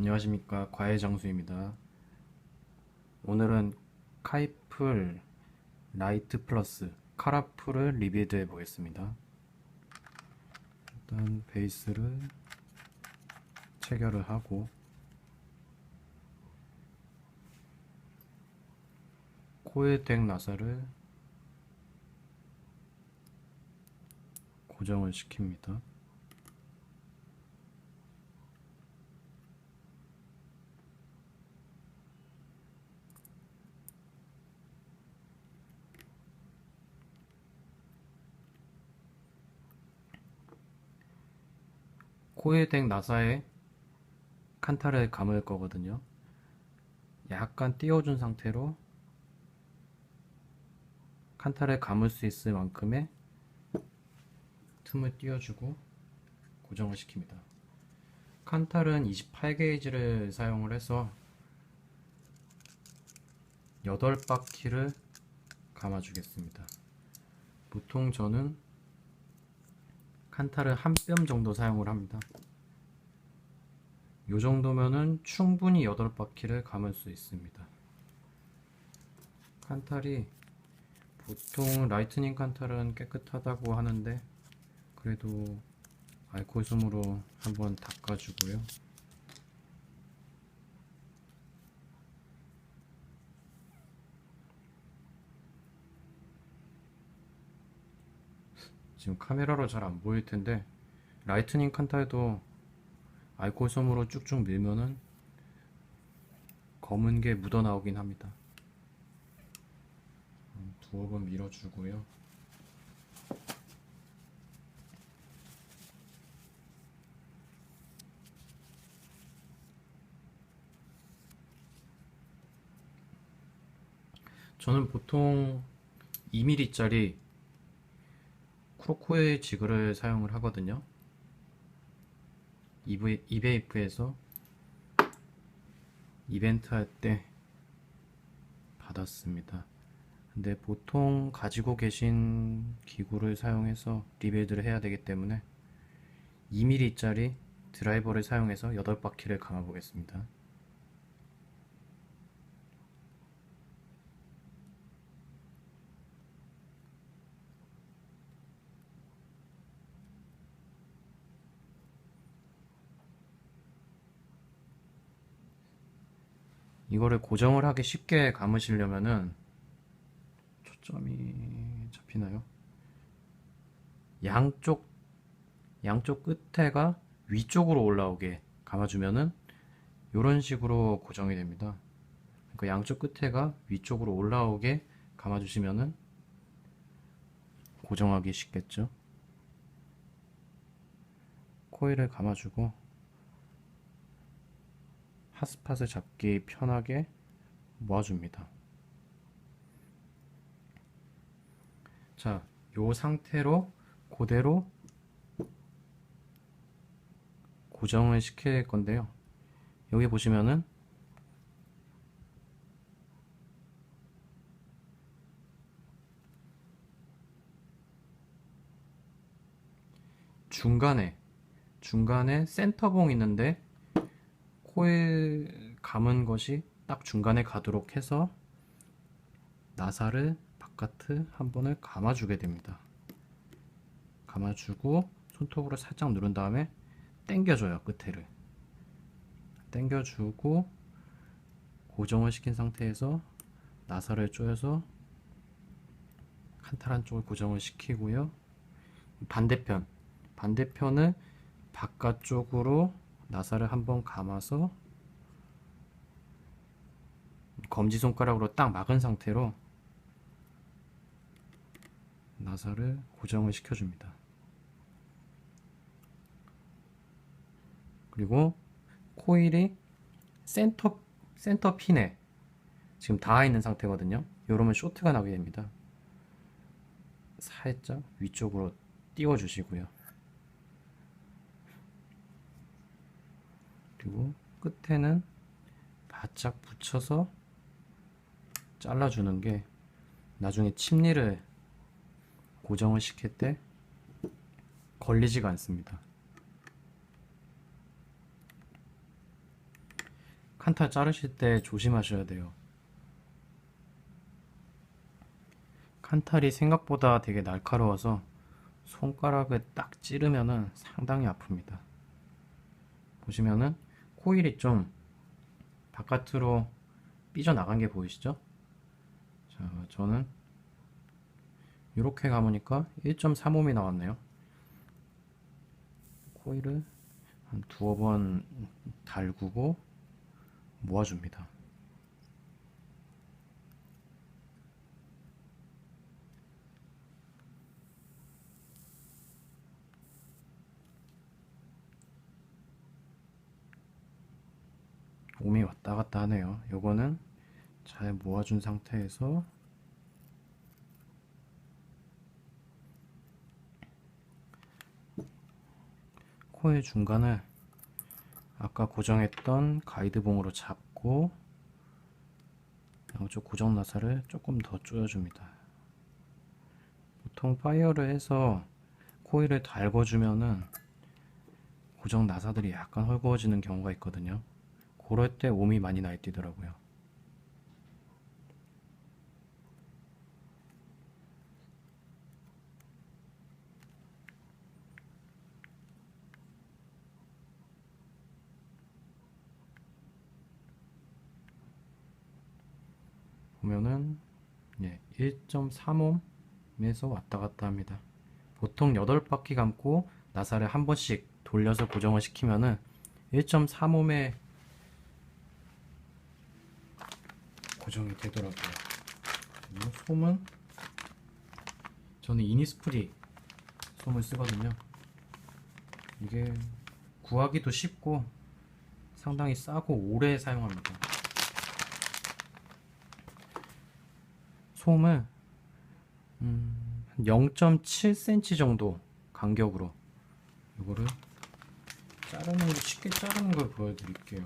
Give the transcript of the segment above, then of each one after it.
안녕하십니까, 과외장수입니다. 오늘은 카이플 라이트 플러스 카라풀을 리뷰해 보겠습니다. 일단 베이스를 체결을 하고 코일 덱 나사를 고정을 시킵니다. 코일 덱 나사에 칸타를 감을 거거든요. 약간 띄워준 상태로 칸타를 감을 수 있을 만큼의 틈을 띄워주고 고정을 시킵니다. 칸탈은 28게이지를 사용을 해서 8바퀴를 감아주겠습니다. 보통 저는 칸탈을 한 뼘 정도 사용을 합니다. 이 정도면은 충분히 8바퀴를 감을 수 있습니다. 칸탈이 보통 라이트닝 칸탈은 깨끗하다고 하는데 그래도 알코올 솜으로 한번 닦아주고요. 지금 카메라로 잘 안 보일 텐데 라이트닝 칸탈도 알코올 솜으로 쭉쭉 밀면은 검은 게 묻어 나오긴 합니다. 두어 번 밀어주고요. 저는 보통 2mm짜리 크로코의 지그를 사용을 하거든요. 이베이프에서 이벤트 할 때 받았습니다. 근데 보통 가지고 계신 기구를 사용해서 리빌드를 해야 되기 때문에 2mm짜리 드라이버를 사용해서 8바퀴를 감아 보겠습니다. 이거를 고정을 하기 쉽게 감으시려면은 초점이 잡히나요? 양쪽 끝에가 위쪽으로 올라오게 감아주면은 이런 식으로 고정이 됩니다. 그러니까 양쪽 끝에가 위쪽으로 올라오게 감아주시면은 고정하기 쉽겠죠. 코일을 감아주고 핫스팟을 잡기 편하게 모아줍니다. 자, 이 상태로 그대로 고정을 시킬 건데요. 여기 보시면은 중간에 센터봉 있는데 코일 감은 것이 딱 중간에 가도록 해서 나사를 바깥을 한 번을 감아주게 됩니다. 감아주고 손톱으로 살짝 누른 다음에 당겨줘요. 끝에를 당겨주고 고정을 시킨 상태에서 나사를 조여서 칸탈 한쪽을 고정을 시키고요. 반대편을 바깥쪽으로 나사를 한번 감아서 검지손가락으로 딱 막은 상태로 나사를 고정을 시켜줍니다. 그리고 코일이 센터 핀에 지금 닿아 있는 상태거든요. 이러면 쇼트가 나게 됩니다. 살짝 위쪽으로 띄워 주시고요. 그리고 끝에는 바짝 붙여서 잘라주는 게 나중에 침리를 고정을 시킬 때 걸리지가 않습니다. 칸탈 자르실 때 조심하셔야 돼요. 칸탈이 생각보다 되게 날카로워서 손가락을 딱 찌르면은 상당히 아픕니다. 보시면은 코일이 좀 바깥으로 삐져나간 게 보이시죠? 자, 저는 이렇게 감으니까 1.35mm 나왔네요. 코일을 한 두어 번 달구고 모아줍니다. 옴이 왔다 갔다 하네요. 요거는 잘 모아준 상태에서 코일 중간을 아까 고정했던 가이드봉으로 잡고 양쪽 고정 나사를 조금 더 조여줍니다. 보통 파이어를 해서 코일을 달궈주면은 고정 나사들이 약간 헐거워지는 경우가 있거든요. 그럴 때 옴이 많이 날뛰더라고요. 보면은 1.3옴에서 왔다 갔다 합니다. 보통 8바퀴 감고 나사를 한 번씩 돌려서 고정을 시키면은 1.3옴에 고정이 되더라고요. 솜은 저는 이니스프리 솜을 쓰거든요. 이게 구하기도 쉽고 상당히 싸고 오래 사용합니다. 솜을 0.7cm 정도 간격으로 이거를 쉽게 자르는 걸 보여드릴게요.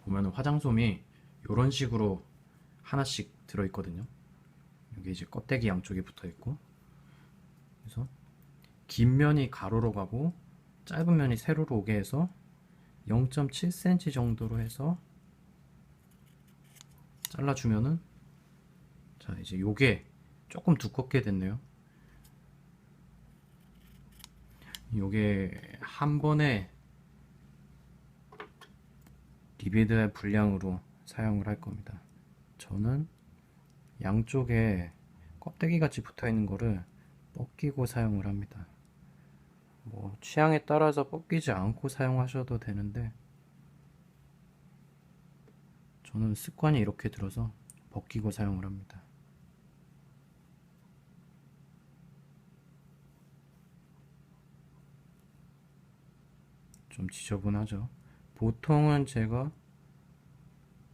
보면 화장솜이 이런 식으로 하나씩 들어있거든요. 여기 이제 껍데기 양쪽에 붙어있고, 그래서 긴 면이 가로로 가고 짧은 면이 세로로 오게 해서 0.7cm 정도로 해서 잘라주면은, 자, 이제 요게 조금 두껍게 됐네요. 요게 한 번에 리베드의 분량으로 사용을 할 겁니다. 저는 양쪽에 껍데기 같이 붙어 있는 거를 벗기고 사용을 합니다. 뭐 취향에 따라서 벗기지 않고 사용하셔도 되는데 저는 습관이 이렇게 들어서 벗기고 사용을 합니다. 좀 지저분하죠. 보통은 제가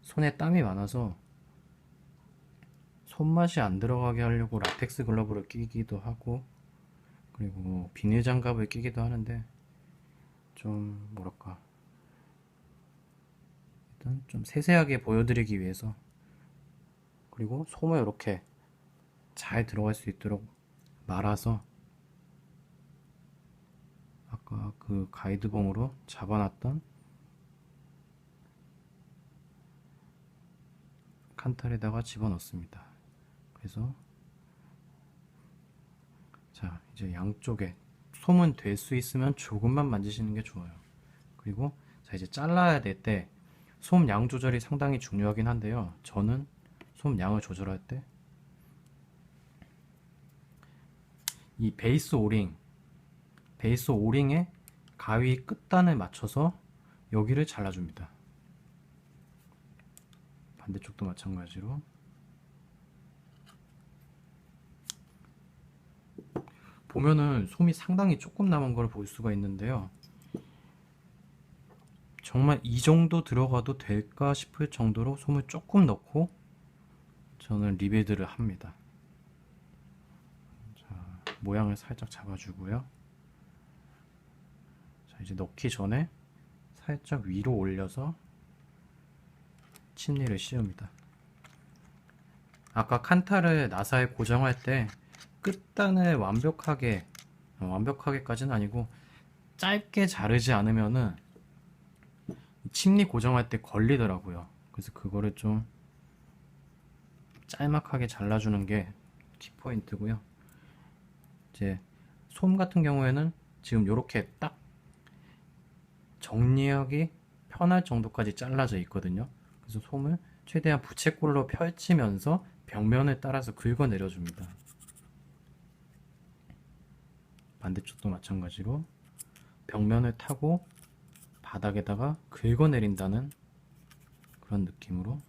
손에 땀이 많아서 손맛이 안 들어가게 하려고 라텍스 글러브를 끼기도 하고, 그리고 비닐 장갑을 끼기도 하는데, 좀 뭐랄까, 일단 좀 세세하게 보여드리기 위해서, 그리고 솜을 이렇게 잘 들어갈 수 있도록 말아서 아까 그 가이드봉으로 잡아놨던 칸탈에다가 집어넣습니다. 그래서 자, 이제 양쪽에 솜은 될 수 있으면 조금만 만지시는 게 좋아요. 그리고 자, 이제 잘라야 될 때 솜 양 조절이 상당히 중요하긴 한데요. 저는 솜 양을 조절할 때 이 베이스 오링의 가위 끝단을 맞춰서 여기를 잘라줍니다. 반대쪽도 마찬가지로. 보면은 솜이 상당히 조금 남은 걸 볼 수가 있는데요. 정말 이 정도 들어가도 될까 싶을 정도로 솜을 조금 넣고 저는 리베드를 합니다. 자, 모양을 살짝 잡아주고요. 자, 이제 넣기 전에 살짝 위로 올려서 침리를 씌웁니다. 아까 칸타를 나사에 고정할 때 끝단을 완벽하게까지는 아니고 짧게 자르지 않으면은 침리 고정할 때 걸리더라고요. 그래서 그거를 좀 짤막하게 잘라주는 게 키포인트고요. 이제 솜 같은 경우에는 지금 이렇게 딱 정리하기 편할 정도까지 잘라져 있거든요. 그래서 솜을 최대한 부채꼴로 펼치면서 벽면을 따라서 긁어내려 줍니다. 반대쪽도 마찬가지로 벽면을 타고 바닥에다가 긁어내린다는 그런 느낌으로.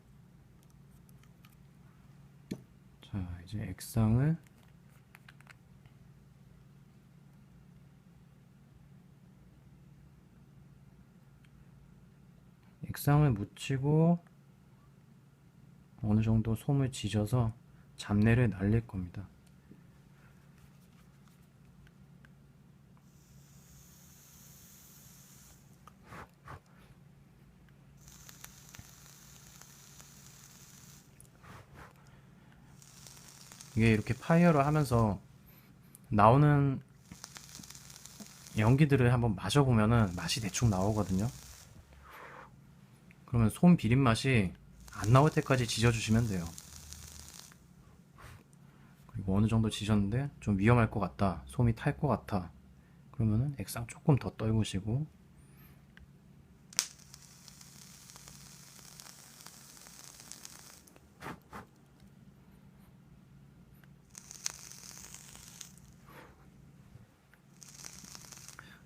자, 이제 액상을 묻히고 어느 정도 솜을 지져서 잡내를 날릴 겁니다. 이게 이렇게 파이어를 하면서 나오는 연기들을 한번 마셔보면은 맛이 대충 나오거든요. 그러면 솜 비린 맛이 안 나올 때까지 지져주시면 돼요. 그리고 어느 정도 지졌는데 좀 위험할 것 같다, 솜이 탈 것 같아, 그러면은 액상 조금 더 떨구시고.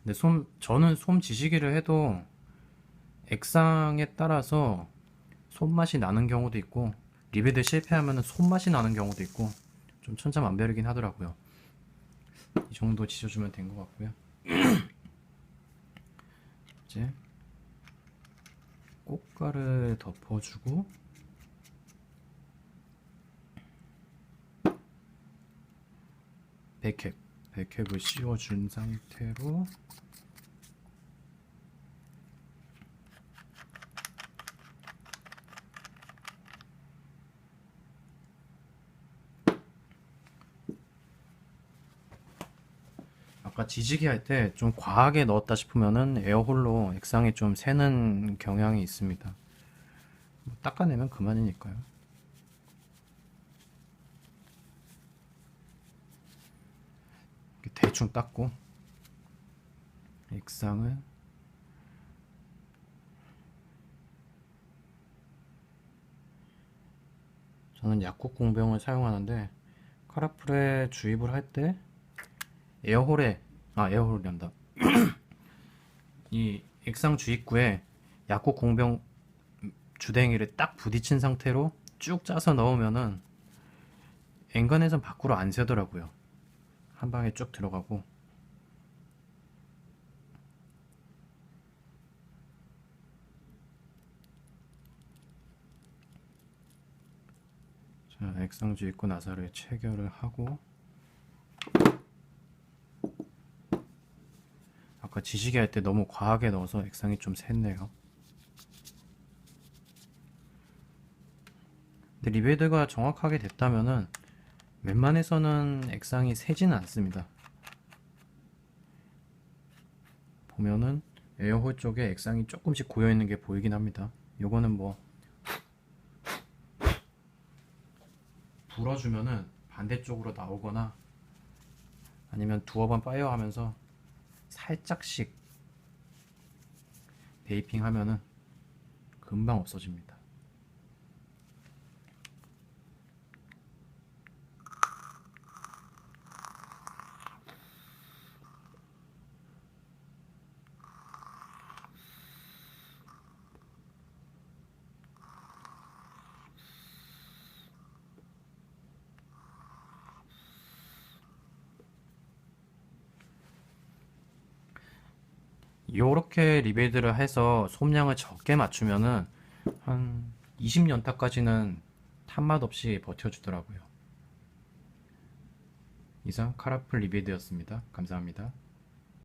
근데 저는 솜 지지기를 해도 액상에 따라서 손맛이 나는 경우도 있고 리베드 실패하면 손맛이 나는 경우도 있고 좀 천차만별이긴 하더라고요. 이 정도 지져주면 된 것 같고요. 이제 꽃가루 덮어주고 백캡을 씌워준 상태로 아까 지지기 할 때 좀 과하게 넣었다 싶으면은 에어홀로 액상이 좀 새는 경향이 있습니다. 뭐 닦아내면 그만이니까요. 이렇게 대충 닦고 액상을 저는 약국 공병을 사용하는데 카라풀에 주입을 할 때 에어홀이 한다. 이 액상 주입구에 약국 공병 주댕이를 딱 부딪힌 상태로 쭉 짜서 넣으면은 엔간에선 밖으로 안 새더라고요. 한 방에 쭉 들어가고. 자, 액상 주입구 나사를 체결을 하고 아까 지지개 할 때 너무 과하게 넣어서 액상이 좀 샜네요. 근데 리베드가 정확하게 됐다면은 웬만해서는 액상이 새지는 않습니다. 보면은 에어홀 쪽에 액상이 조금씩 고여있는 게 보이긴 합니다. 요거는 뭐 불어주면은 반대쪽으로 나오거나 아니면 두어 번 파이어 하면서 살짝씩 베이핑 하면은 금방 없어집니다. 요렇게 리베이드를 해서 솜량을 적게 맞추면은 한 20연타까지는 탄맛 없이 버텨주더라고요. 이상 카라풀 리베이드였습니다. 감사합니다.